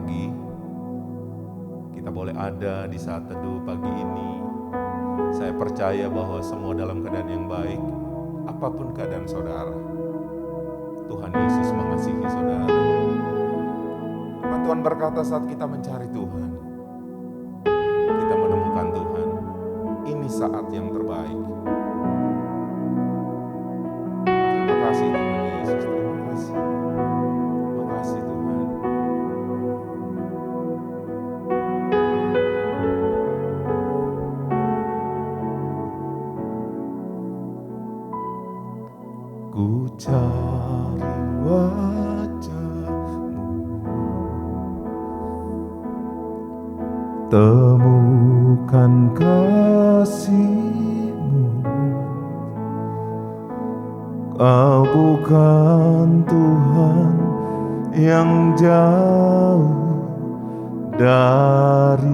pagi. Kita boleh ada di saat teduh pagi ini. Saya percaya bahwa semua dalam keadaan yang baik, apapun keadaan saudara. Tuhan Yesus mengasihi saudara. Firman Tuhan berkata saat kita mencari Tuhan, kita menemukan Tuhan. Ini saat yang terbaik. Terima kasih Tuhan Yesus, terima kasih. Terima kasih Tuhan. Ku cari wajah-Mu, temukan kasih-Mu. Kau bukan Tuhan yang jauh dariku.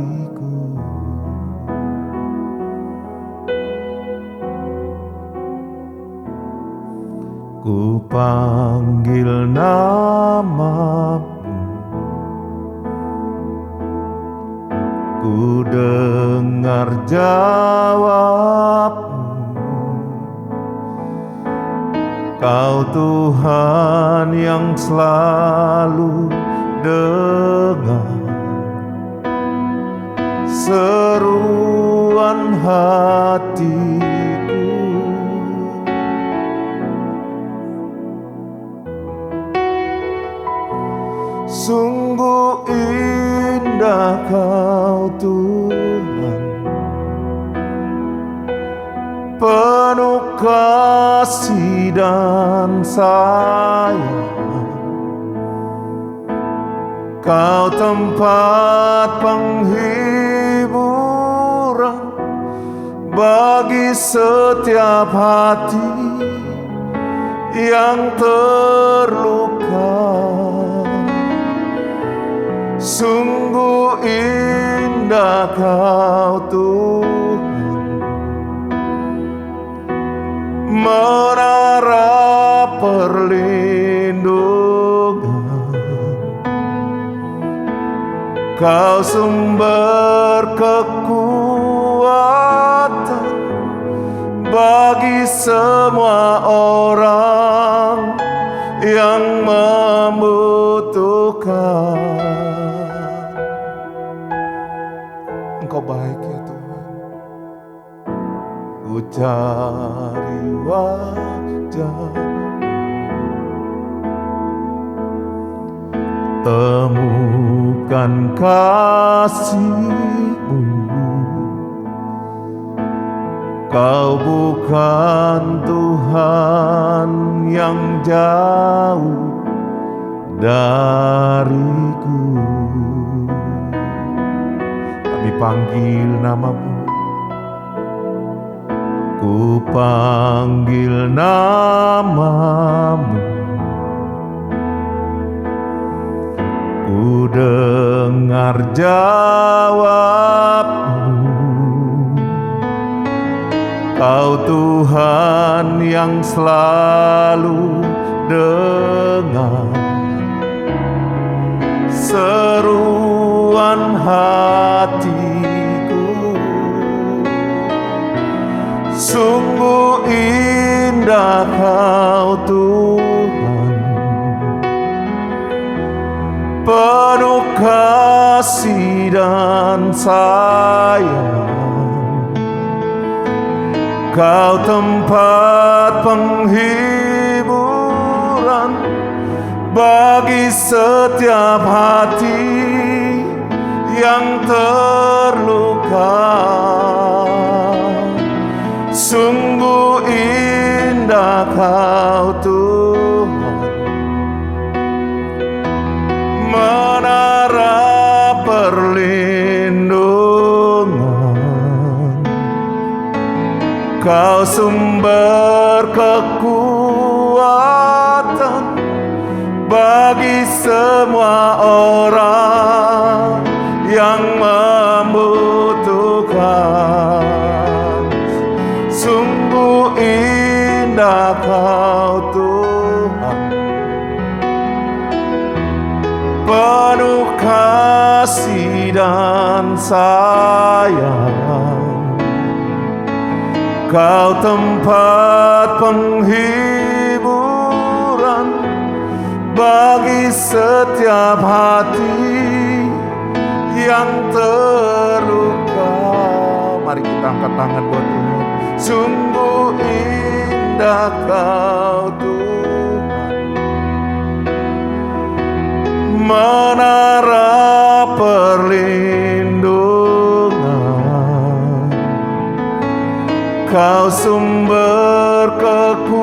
Ku panggil nama-Mu, ku dengar jawab-Mu. Kau Tuhan yang selalu dengar seruan hatiku. Sungguh indah Kau Tuhan, penuh kasih dan sayang. Kau tempat penghiburan bagi setiap hati yang terluka. Sungguh indah Kau Tuhan, menara perlindungan. Kau sumber kekuatan bagi semua orang yang membutuhkan. Engkau baik ya Tuhan. Ku cari wajah-Mu, temukan kasih-Mu. Kau bukan Tuhan yang jauh dariku. Kami panggil nama-Mu, ku panggil nama-Mu, ku dengar jawab-Mu. Kau Tuhan yang selalu dengar seruan hatiku. Sungguh indah Kau Tuhan, penuh kasih dan sayang. Kau tempat penghiburan bagi setiap hati yang terluka. Sungguh indah Kau Tuhan, menara perlindungan. Kau sumber kekuatan bagi semua orang yang membutuhkan. Sungguh indah Kau Tuhan, penuh kasih sayang, Kau tempat penghiburan bagi setiap hati yang terluka. Mari kita angkat tangan buat Tuhan. Sungguh indah Kau Tuhan, menara perlindungan, Kau sumber kekuatan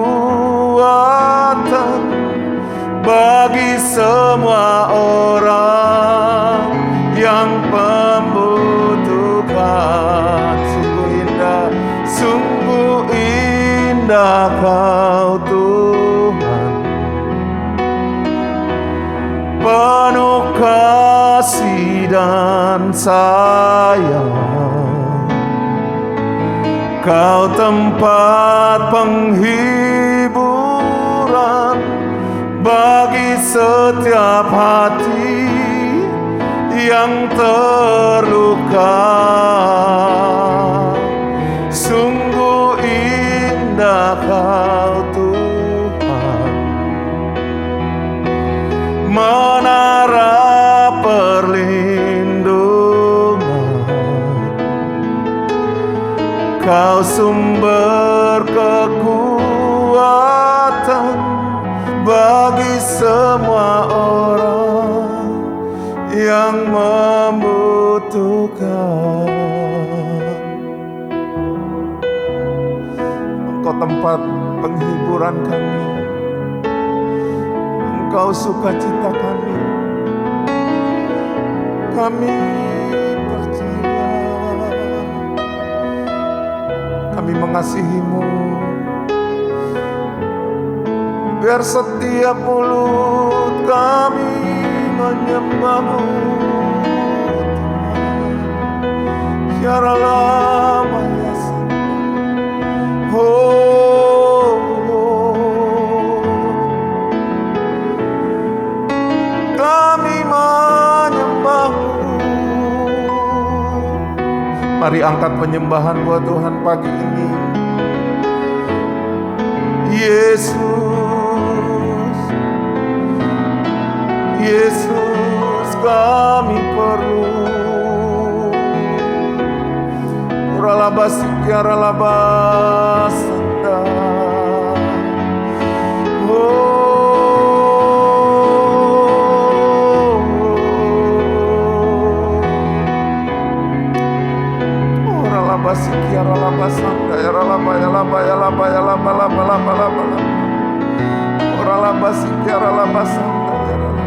bagi semua orang yang membutuhkan. Sungguh indah Kau Tuhan, penuh kasih dan sayang, Kau tempat penghiburan bagi setiap hati yang terluka. Sungguh indah Kau Tuhan, menara perlindungan, Kau sumber kekuatan bagi semua orang yang membutuhkan. Engkau tempat penghiburan kami, Engkau sukacita kami. Kami percaya, kami mengasihi-Mu. Biar setiap mulut kami menyembah-Mu, Syaralah Mayasa. Kami menyembah-Mu. Mari angkat penyembahan buat Tuhan pagi ini. Yesus, Yesus, kami perlu. Uralabasik yaralabasanda. Uralabasik yaralabasanda yaralaba yalaba yalaba yalaba laba laba laba laba. Uralabasik yaralabasanda yaralaba.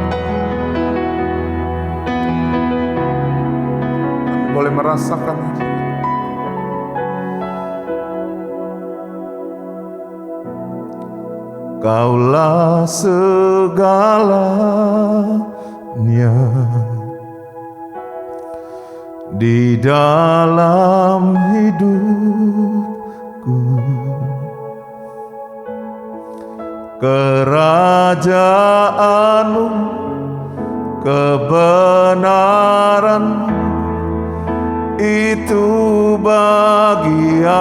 Boleh merasakan Kaulah segalanya di dalam hidupku. Kerajaan-Mu, kebenaran itu bagianku.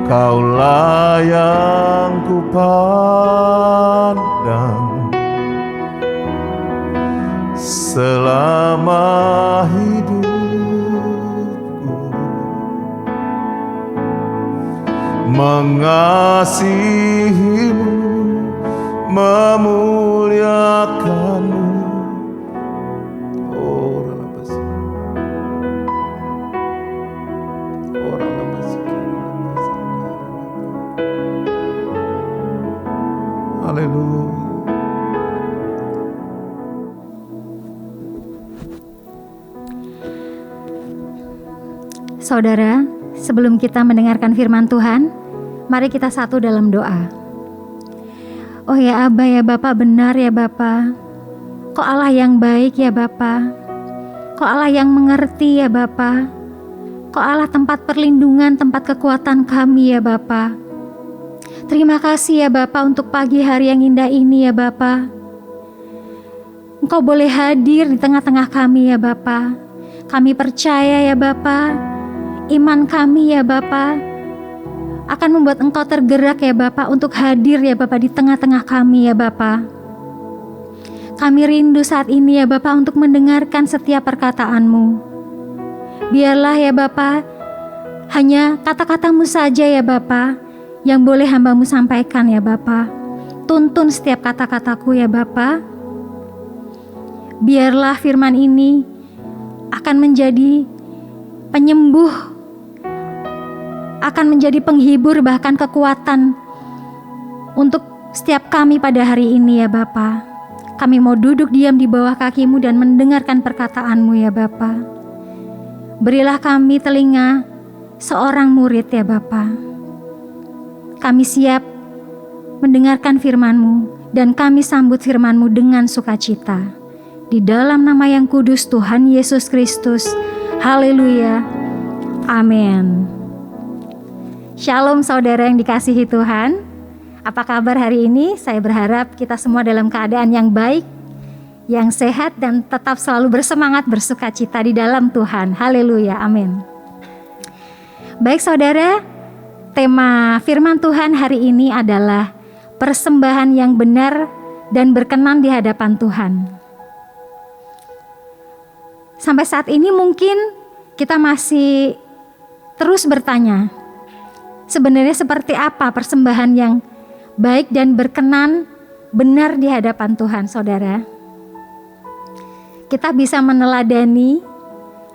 Kaulah yang kupandang selama hidupku, mengasihi-Mu, memuliakan-Mu. Haleluya. Saudara, sebelum kita mendengarkan firman Tuhan, mari kita satu dalam doa. Oh ya Aba, ya Bapa, benar ya Bapa. Kau Allah yang baik ya Bapa. Kau Allah yang mengerti ya Bapa. Kau Allah tempat perlindungan, tempat kekuatan kami ya Bapa. Terima kasih ya Bapa untuk pagi hari yang indah ini ya Bapa. Engkau boleh hadir di tengah-tengah kami ya Bapa. Kami percaya ya Bapa, iman kami ya Bapa akan membuat Engkau tergerak ya Bapa untuk hadir ya Bapa di tengah-tengah kami ya Bapa. Kami rindu saat ini ya Bapa untuk mendengarkan setiap perkataan-Mu. Biarlah ya Bapa, hanya kata-kata-Mu saja ya Bapa yang boleh hamba-Mu sampaikan ya Bapa. Tuntun setiap kata-kataku ya Bapa. Biarlah firman ini akan menjadi penyembuh, akan menjadi penghibur bahkan kekuatan untuk setiap kami pada hari ini ya Bapa. Kami mau duduk diam di bawah kaki-Mu dan mendengarkan perkataan-Mu ya Bapa. Berilah kami telinga seorang murid ya Bapa. Kami siap mendengarkan firman-Mu dan kami sambut firman-Mu dengan sukacita. Di dalam nama yang kudus Tuhan Yesus Kristus. Haleluya. Amin. Shalom saudara yang dikasihi Tuhan. Apa kabar hari ini? Saya berharap kita semua dalam keadaan yang baik, yang sehat dan tetap selalu bersemangat bersukacita di dalam Tuhan. Haleluya. Amin. Baik saudara, tema firman Tuhan hari ini adalah persembahan yang benar dan berkenan di hadapan Tuhan. Sampai saat ini mungkin kita masih terus bertanya, sebenarnya seperti apa persembahan yang baik dan berkenan benar di hadapan Tuhan, saudara? Kita bisa meneladani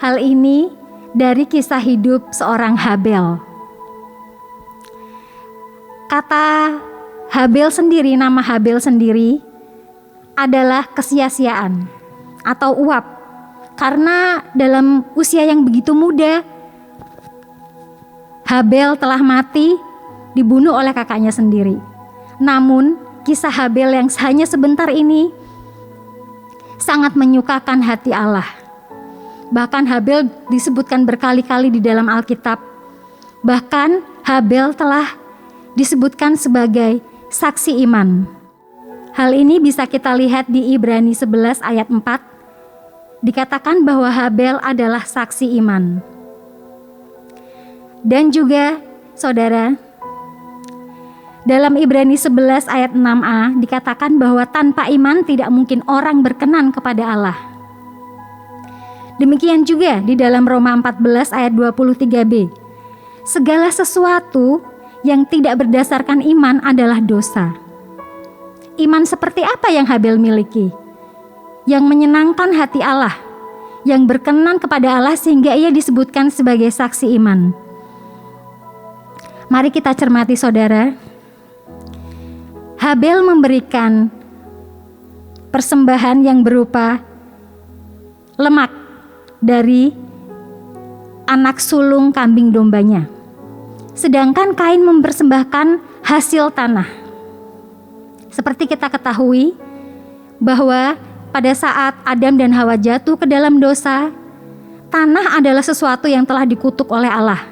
hal ini dari kisah hidup seorang Habel. Kata Habel sendiri, nama Habel sendiri adalah kesia-siaan atau uap. Karena dalam usia yang begitu muda, Habel telah mati, dibunuh oleh kakaknya sendiri. Namun kisah Habel yang hanya sebentar ini sangat menyukakan hati Allah. Bahkan Habel disebutkan berkali-kali di dalam Alkitab. Bahkan Habel telah disebutkan sebagai saksi iman. Hal ini bisa kita lihat di Ibrani 11 ayat 4. Dikatakan bahwa Habel adalah saksi iman. Dan juga saudara, dalam Ibrani 11 ayat 6a dikatakan bahwa tanpa iman tidak mungkin orang berkenan kepada Allah. Demikian juga di dalam Roma 14 ayat 23b. Segala sesuatu yang tidak berdasarkan iman adalah dosa. Iman seperti apa yang Habel miliki? Yang menyenangkan hati Allah, yang berkenan kepada Allah sehingga ia disebutkan sebagai saksi iman. Mari kita cermati saudara. Habel memberikan persembahan yang berupa lemak dari anak sulung kambing dombanya. Sedangkan Kain mempersembahkan hasil tanah. Seperti kita ketahui bahwa pada saat Adam dan Hawa jatuh ke dalam dosa, tanah adalah sesuatu yang telah dikutuk oleh Allah.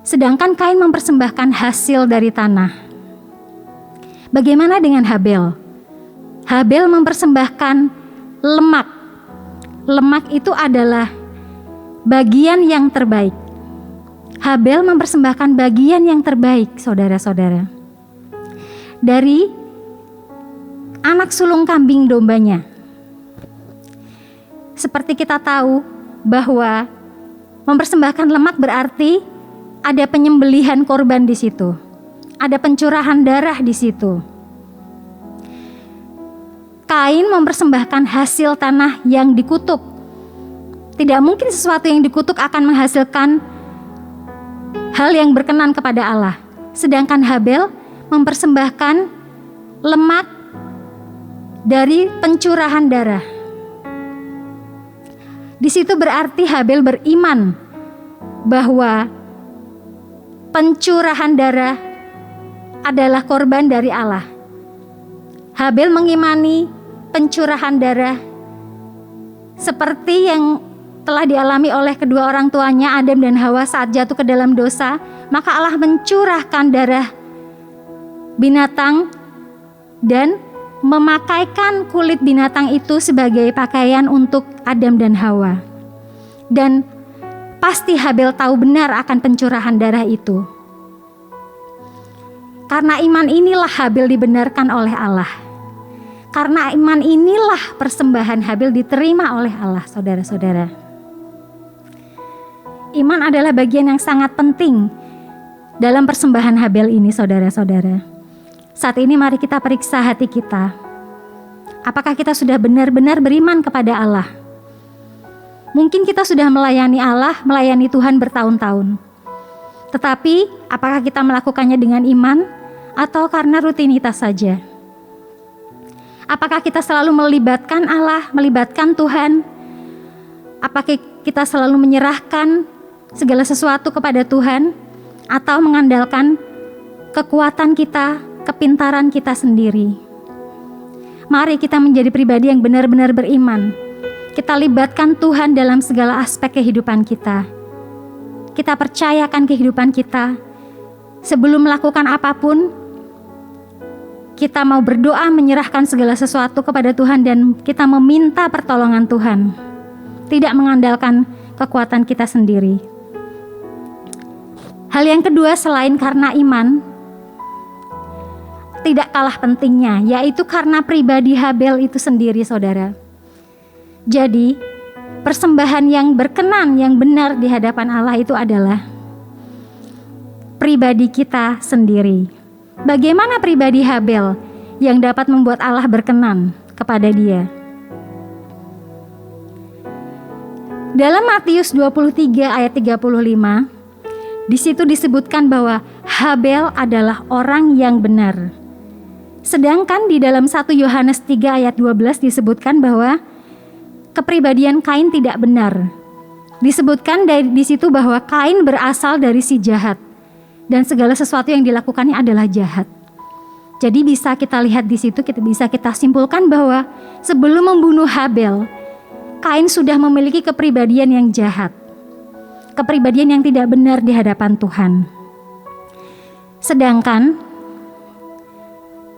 Sedangkan Kain mempersembahkan hasil dari tanah. Bagaimana dengan Habel? Habel mempersembahkan lemak. Lemak itu adalah bagian yang terbaik. Habel mempersembahkan bagian yang terbaik, saudara-saudara, dari anak sulung kambing dombanya. Seperti kita tahu bahwa mempersembahkan lemak berarti ada penyembelihan korban di situ. Ada pencurahan darah di situ. Kain mempersembahkan hasil tanah yang dikutuk. Tidak mungkin sesuatu yang dikutuk akan menghasilkan hal yang berkenan kepada Allah. Sedangkan Habel mempersembahkan lemak dari pencurahan darah. Di situ berarti Habel beriman bahwa pencurahan darah adalah korban dari Allah. Habel mengimani pencurahan darah seperti yang telah dialami oleh kedua orang tuanya Adam dan Hawa saat jatuh ke dalam dosa. Maka Allah mencurahkan darah binatang dan memakaikan kulit binatang itu sebagai pakaian untuk Adam dan Hawa. Dan pasti Habel tahu benar akan pencurahan darah itu. Karena iman inilah Habel dibenarkan oleh Allah. Karena iman inilah persembahan Habel diterima oleh Allah, saudara-saudara. Iman adalah bagian yang sangat penting dalam persembahan Habel ini, saudara-saudara. Saat ini mari kita periksa hati kita. Apakah kita sudah benar-benar beriman kepada Allah? Mungkin kita sudah melayani Allah, melayani Tuhan bertahun-tahun. Tetapi apakah kita melakukannya dengan iman atau karena rutinitas saja? Apakah kita selalu melibatkan Allah, melibatkan Tuhan? Apakah kita selalu menyerahkan segala sesuatu kepada Tuhan atau mengandalkan kekuatan kita, kepintaran kita sendiri? Mari kita menjadi pribadi yang benar-benar beriman. Kita libatkan Tuhan dalam segala aspek kehidupan kita. Kita percayakan kehidupan kita. Sebelum melakukan apapun, kita mau berdoa menyerahkan segala sesuatu kepada Tuhan dan kita meminta pertolongan Tuhan. Tidak mengandalkan kekuatan kita sendiri. Hal yang kedua selain karena iman, tidak kalah pentingnya, yaitu karena pribadi Habel itu sendiri, saudara. Jadi, persembahan yang berkenan, yang benar di hadapan Allah itu adalah pribadi kita sendiri. Bagaimana pribadi Habel yang dapat membuat Allah berkenan kepada dia? Dalam Matius 23 ayat 35, di situ disebutkan bahwa Habel adalah orang yang benar. Sedangkan di dalam 1 Yohanes 3 ayat 12 disebutkan bahwa kepribadian Kain tidak benar. Disebutkan di situ bahwa Kain berasal dari si jahat dan segala sesuatu yang dilakukannya adalah jahat. Jadi bisa kita lihat di situ, bisa kita simpulkan bahwa sebelum membunuh Habel, Kain sudah memiliki kepribadian yang jahat, kepribadian yang tidak benar di hadapan Tuhan. Sedangkan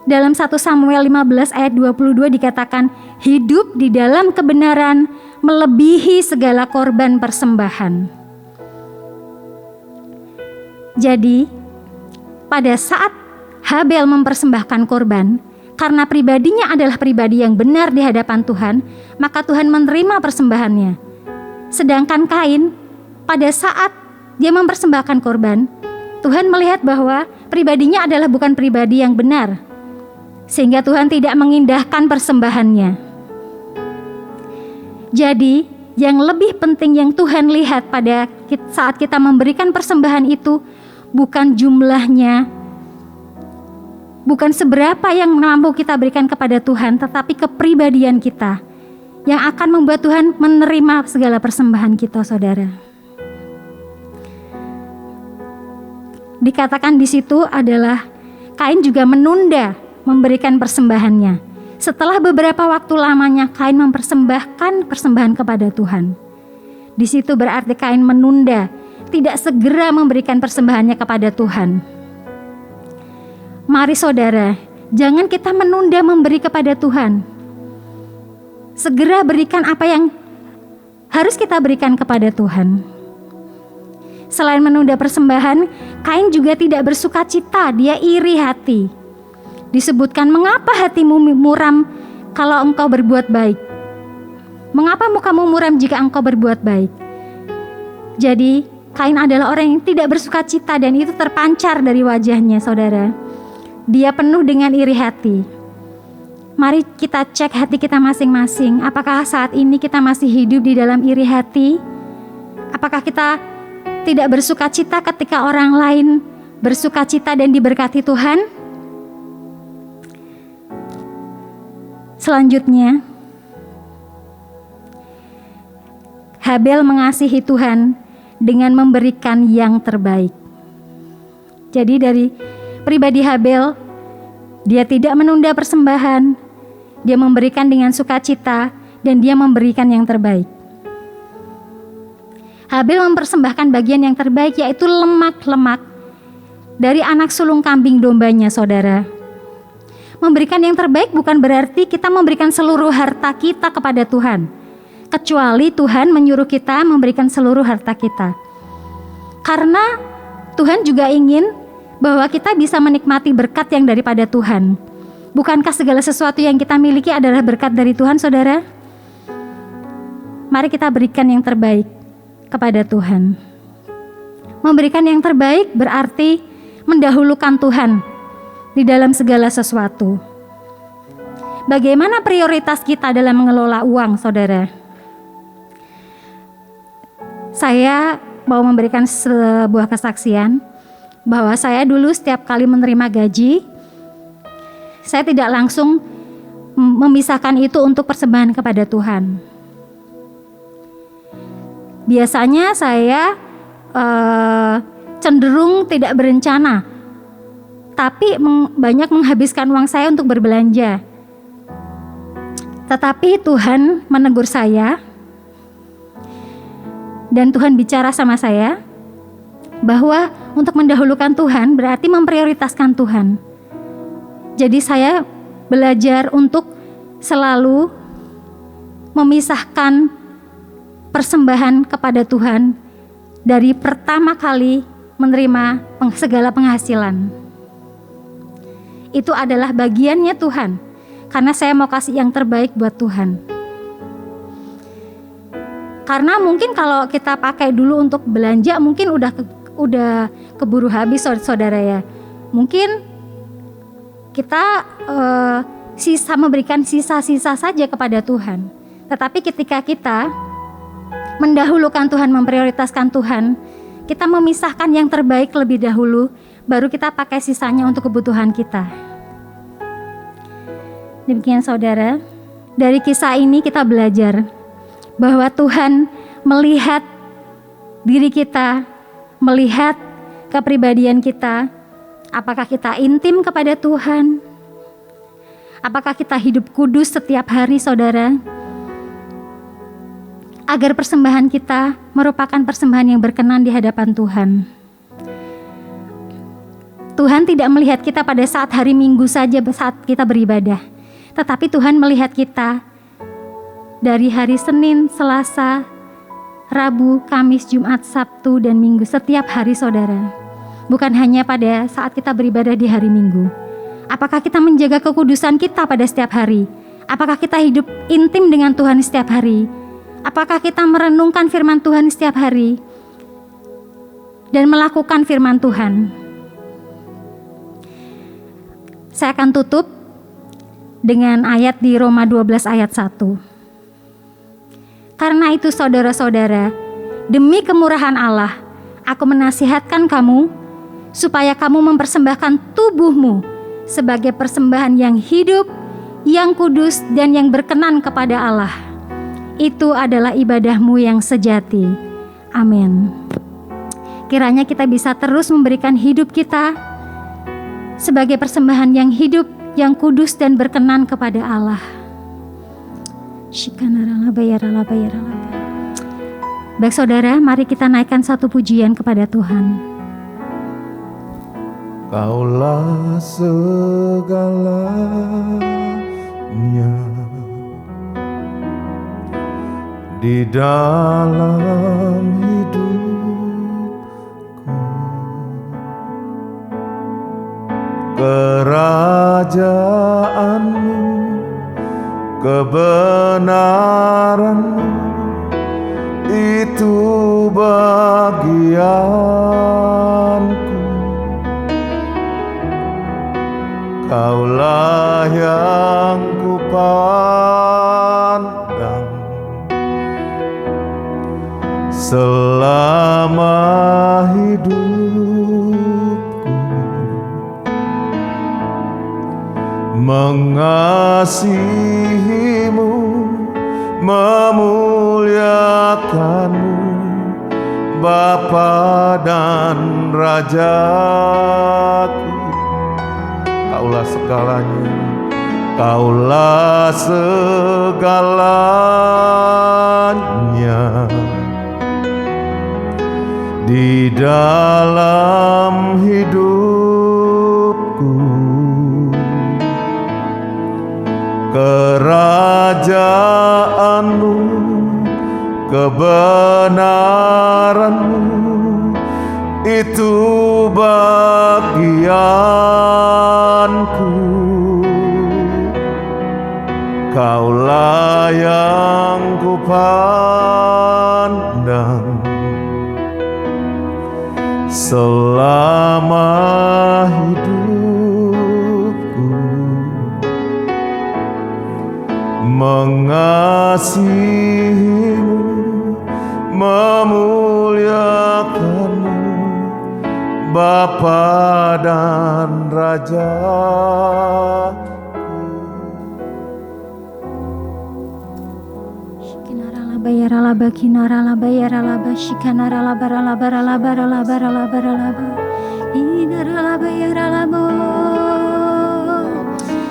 dalam 1 Samuel 15 ayat 22 dikatakan, hidup di dalam kebenaran melebihi segala korban persembahan. Jadi, pada saat Habel mempersembahkan korban, karena pribadinya adalah pribadi yang benar di hadapan Tuhan, maka Tuhan menerima persembahannya. Sedangkan Kain, pada saat dia mempersembahkan korban, Tuhan melihat bahwa pribadinya adalah bukan pribadi yang benar, sehingga Tuhan tidak mengindahkan persembahannya. Jadi, yang lebih penting yang Tuhan lihat pada saat kita memberikan persembahan itu bukan jumlahnya, bukan seberapa yang mampu kita berikan kepada Tuhan, tetapi kepribadian kita yang akan membuat Tuhan menerima segala persembahan kita, saudara. Dikatakan di situ adalah Kain juga menunda memberikan persembahannya. Setelah beberapa waktu lamanya Kain mempersembahkan persembahan kepada Tuhan. Di situ berarti Kain menunda, tidak segera memberikan persembahannya kepada Tuhan. Mari saudara, jangan kita menunda memberi kepada Tuhan. Segera berikan apa yang harus kita berikan kepada Tuhan. Selain menunda persembahan, Kain juga tidak bersuka cita, dia iri hati. Disebutkan, mengapa hatimu muram kalau engkau berbuat baik? Mengapa mukamu muram jika engkau berbuat baik? Jadi, Kain adalah orang yang tidak bersuka cita dan itu terpancar dari wajahnya, saudara. Dia penuh dengan iri hati. Mari kita cek hati kita masing-masing. Apakah saat ini kita masih hidup di dalam iri hati? Apakah kita tidak bersuka cita ketika orang lain bersuka cita dan diberkati Tuhan? Selanjutnya, Habel mengasihi Tuhan dengan memberikan yang terbaik. Jadi dari pribadi Habel, dia tidak menunda persembahan, dia memberikan dengan sukacita dan dia memberikan yang terbaik. Habel mempersembahkan bagian yang terbaik, yaitu lemak-lemak dari anak sulung kambing dombanya, saudara. Memberikan yang terbaik bukan berarti kita memberikan seluruh harta kita kepada Tuhan, kecuali Tuhan menyuruh kita memberikan seluruh harta kita. Karena Tuhan juga ingin bahwa kita bisa menikmati berkat yang daripada Tuhan. Bukankah segala sesuatu yang kita miliki adalah berkat dari Tuhan, saudara? Mari kita berikan yang terbaik kepada Tuhan. Memberikan yang terbaik berarti mendahulukan Tuhan di dalam segala sesuatu. Bagaimana prioritas kita dalam mengelola uang, saudara? Saya mau memberikan sebuah kesaksian bahwa saya dulu setiap kali menerima gaji, saya tidak langsung memisahkan itu untuk persembahan kepada Tuhan. Biasanya saya cenderung tidak berencana, tapi banyak menghabiskan uang saya untuk berbelanja. Tetapi Tuhan menegur saya, dan Tuhan bicara sama saya bahwa untuk mendahulukan Tuhan berarti memprioritaskan Tuhan. Jadi saya belajar untuk selalu memisahkan persembahan kepada Tuhan dari pertama kali menerima segala penghasilan. Itu adalah bagiannya Tuhan, karena saya mau kasih yang terbaik buat Tuhan. Karena mungkin kalau kita pakai dulu untuk belanja, mungkin udah keburu habis, saudara ya. Mungkin kita memberikan sisa-sisa saja kepada Tuhan. Tetapi ketika kita mendahulukan Tuhan, memprioritaskan Tuhan, kita memisahkan yang terbaik lebih dahulu, baru kita pakai sisanya untuk kebutuhan kita. Demikian saudara, dari kisah ini kita belajar bahwa Tuhan melihat diri kita, melihat kepribadian kita, apakah kita intim kepada Tuhan, apakah kita hidup kudus setiap hari, saudara, agar persembahan kita merupakan persembahan yang berkenan di hadapan Tuhan. Tuhan tidak melihat kita pada saat hari Minggu saja saat kita beribadah, tetapi Tuhan melihat kita dari hari Senin, Selasa, Rabu, Kamis, Jumat, Sabtu, dan Minggu, setiap hari, saudara. Bukan hanya pada saat kita beribadah di hari Minggu. Apakah kita menjaga kekudusan kita pada setiap hari? Apakah kita hidup intim dengan Tuhan setiap hari? Apakah kita merenungkan firman Tuhan setiap hari dan melakukan firman Tuhan? Saya akan tutup dengan ayat di Roma 12 ayat 1. Karena itu saudara-saudara, demi kemurahan Allah, aku menasihatkan kamu supaya kamu mempersembahkan tubuhmu sebagai persembahan yang hidup, yang kudus, dan yang berkenan kepada Allah. Itu adalah ibadahmu yang sejati. Amin. Kiranya kita bisa terus memberikan hidup kita sebagai persembahan yang hidup, yang kudus, dan berkenan kepada Allah. Baik saudara, mari kita naikkan satu pujian kepada Tuhan. Kaulah segalanya di dalam hidupku, kerajaanmu, kebenaranmu, itu bagianku. Kaulah yang kupandang selama hidupku, mengasihimu, memuliakanmu, Bapa dan Rajaku. Kaulah segalanya, kaulah segalanya di dalam hidupku. kebenaran-Mu itu bagianku. Kaulah yang kupandang selama hidupku, mengasihi-Mu, memuliakan-Mu, Bapa dan Raja. Bayaralaba kinaralaba yaralaba shikanaralaba ralaba ralaba ralaba ralaba ralaba inaralaba yaralabo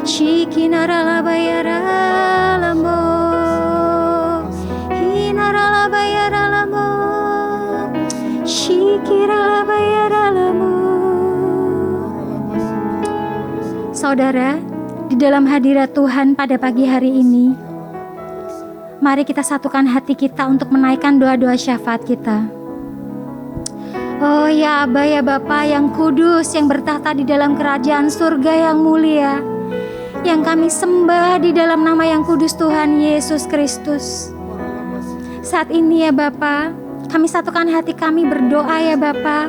shikinaralaba yaralamo inaralaba yaralamo shikiralaba yaralamo. Saudara, di dalam hadirat Tuhan pada pagi hari ini, mari kita satukan hati kita untuk menaikkan doa-doa syafaat kita. Oh ya Aba, ya Bapa yang kudus, yang bertahta di dalam kerajaan surga yang mulia, yang kami sembah di dalam nama yang kudus Tuhan Yesus Kristus. Saat ini ya Bapa, kami satukan hati kami berdoa ya Bapa,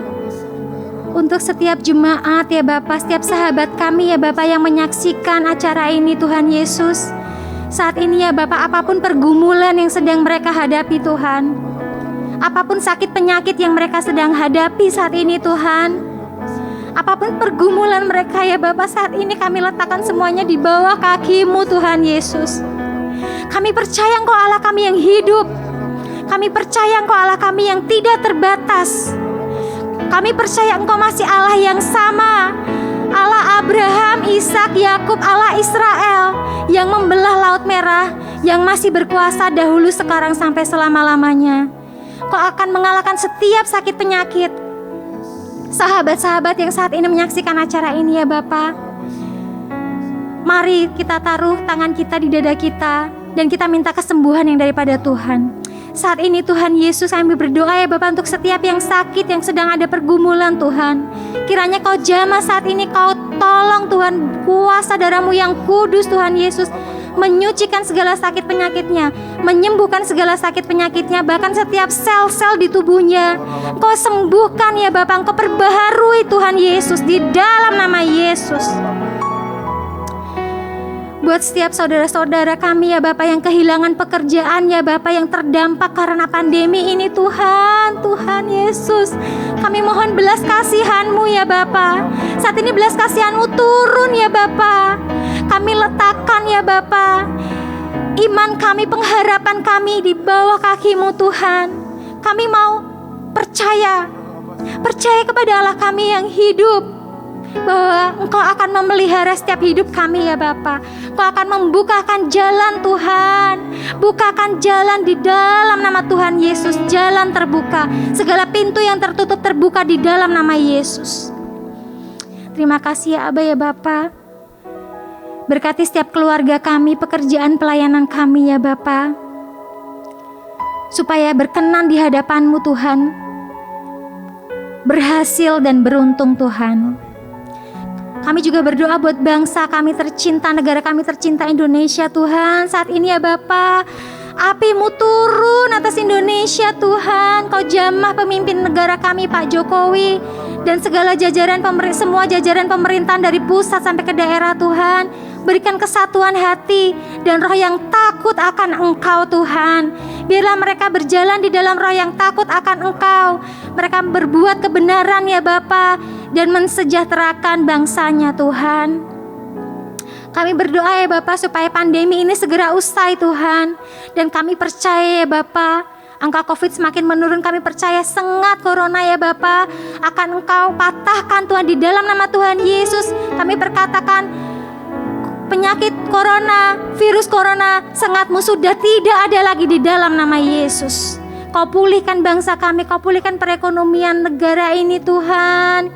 untuk setiap jemaat ya Bapa, setiap sahabat kami ya Bapa yang menyaksikan acara ini Tuhan Yesus. Saat ini ya Bapak, apapun pergumulan yang sedang mereka hadapi Tuhan, apapun sakit penyakit yang mereka sedang hadapi saat ini Tuhan, apapun pergumulan mereka ya Bapak, saat ini kami letakkan semuanya di bawah kaki-Mu Tuhan Yesus. Kami percaya Engkau Allah kami yang hidup. Kami percaya Engkau Allah kami yang tidak terbatas. Kami percaya Engkau masih Allah yang sama, Allah Abraham, Ishak, Yakub, Allah Israel yang membelah Laut Merah, yang masih berkuasa dahulu, sekarang, sampai selama-lamanya. Kau akan mengalahkan setiap sakit penyakit. Sahabat-sahabat yang saat ini menyaksikan acara ini ya Bapa, mari kita taruh tangan kita di dada kita dan kita minta kesembuhan yang daripada Tuhan. Saat ini Tuhan Yesus, kami berdoa ya Bapak untuk setiap yang sakit, yang sedang ada pergumulan Tuhan. Kiranya Kau jamah saat ini, Kau tolong Tuhan, kuasa darah-Mu yang kudus Tuhan Yesus menyucikan segala sakit penyakitnya, menyembuhkan segala sakit penyakitnya, bahkan setiap sel-sel di tubuhnya. Kau sembuhkan ya Bapak, Kau perbaharui Tuhan Yesus di dalam nama Yesus. Buat setiap saudara-saudara kami ya Bapak yang kehilangan pekerjaan ya Bapak, yang terdampak karena pandemi ini Tuhan, Tuhan Yesus, kami mohon belas kasihan-Mu ya Bapak. Saat ini belas kasihan-Mu turun ya Bapak. Kami letakkan ya Bapak iman kami, pengharapan kami di bawah kaki-Mu Tuhan. Kami mau percaya kepada Allah kami yang hidup, bahwa Engkau akan memelihara setiap hidup kami ya Bapa. Engkau akan membukakan jalan Tuhan, bukakan jalan di dalam nama Tuhan Yesus. Jalan terbuka, segala pintu yang tertutup terbuka di dalam nama Yesus. Terima kasih ya Aba ya Bapa. Berkati setiap keluarga kami, pekerjaan pelayanan kami ya Bapa, supaya berkenan di hadapan-Mu Tuhan, berhasil dan beruntung Tuhan. Kami juga berdoa buat bangsa kami tercinta, negara kami tercinta Indonesia Tuhan. Saat ini ya Bapa, api-Mu turun atas Indonesia Tuhan. Kau jamah pemimpin negara kami Pak Jokowi dan segala jajaran semua jajaran pemerintahan dari pusat sampai ke daerah Tuhan. Berikan kesatuan hati dan roh yang takut akan Engkau Tuhan. Biarlah mereka berjalan di dalam roh yang takut akan Engkau. Mereka berbuat kebenaran ya Bapa dan mensejahterakan bangsanya Tuhan. Kami berdoa ya Bapa supaya pandemi ini segera usai Tuhan. Dan kami percaya ya Bapa, angka COVID semakin menurun. Kami percaya sengat corona ya Bapa akan Engkau patahkan Tuhan di dalam nama Tuhan Yesus. Kami berkatakan penyakit corona, virus corona, sengat-Mu sudah tidak ada lagi di dalam nama Yesus. Kau pulihkan bangsa kami, Kau pulihkan perekonomian negara ini Tuhan.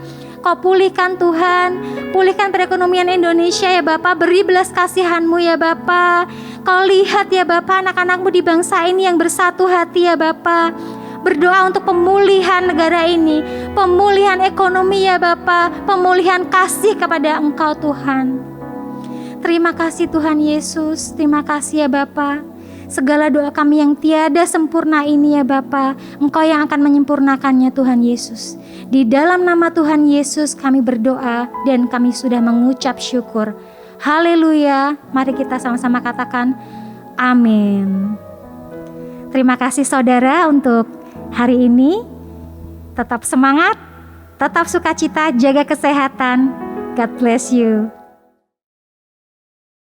Kau pulihkan Tuhan, pulihkan perekonomian Indonesia ya Bapa, beri belas kasihan-Mu ya Bapa. Kau lihat ya Bapa anak-anak-Mu di bangsa ini yang bersatu hati ya Bapa. Berdoa untuk pemulihan negara ini, pemulihan ekonomi ya Bapa, pemulihan kasih kepada Engkau Tuhan. Terima kasih Tuhan Yesus, terima kasih ya Bapa. Segala doa kami yang tiada sempurna ini ya Bapa, Engkau yang akan menyempurnakannya Tuhan Yesus. Di dalam nama Tuhan Yesus kami berdoa dan kami sudah mengucap syukur. Haleluya, mari kita sama-sama katakan amin. Terima kasih saudara untuk hari ini. Tetap semangat, tetap sukacita, jaga kesehatan. God bless you.